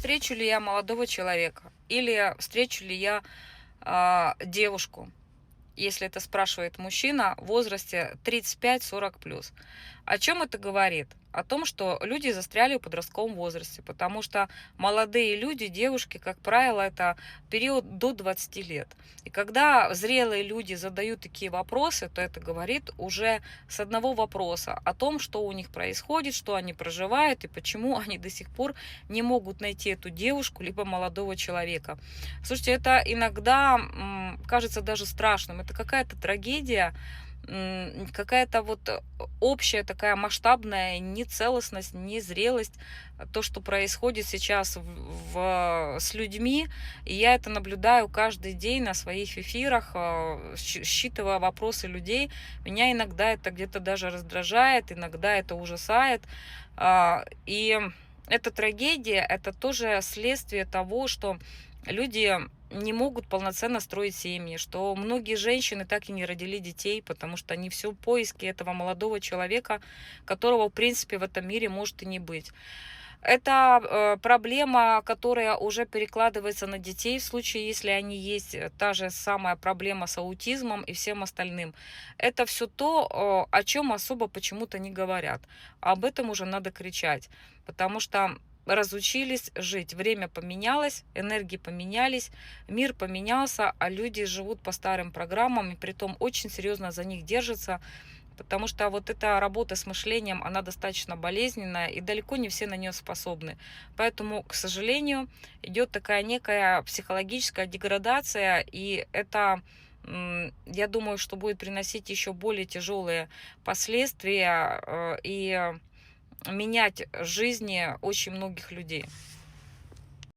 встречу ли я молодого человека или встречу ли я девушку, если это спрашивает мужчина в возрасте 35-40 плюс. О чем это говорит? О том, что люди застряли в подростковом возрасте, потому что молодые люди, девушки, как правило, это период до 20 лет. И когда зрелые люди задают такие вопросы, то это говорит уже с одного вопроса о том, что у них происходит, что они проживают и почему они до сих пор не могут найти эту девушку либо молодого человека. Слушайте, это иногда кажется даже страшным. Это какая-то трагедия, какая-то вот общая такая масштабная нецелостность, незрелость, то, что происходит сейчас с людьми. И я это наблюдаю каждый день на своих эфирах, считывая вопросы людей. Меня иногда это где-то даже раздражает, иногда это ужасает. И эта трагедия, это тоже следствие того, что люди не могут полноценно строить семьи, что многие женщины так и не родили детей, потому что они все в поиске этого молодого человека, которого, в принципе, в этом мире может и не быть. Это проблема, которая уже перекладывается на детей в случае, если они есть, та же самая проблема с аутизмом и всем остальным. Это все то, о чем особо почему-то не говорят. Об этом уже надо кричать, потому что разучились жить. Время поменялось, энергии поменялись, мир поменялся, а люди живут по старым программам, и притом очень серьезно за них держатся, потому что вот эта работа с мышлением, она достаточно болезненная, и далеко не все на нее способны. Поэтому, к сожалению, идет такая некая психологическая деградация, и это, я думаю, что будет приносить еще более тяжелые последствия и менять жизни очень многих людей.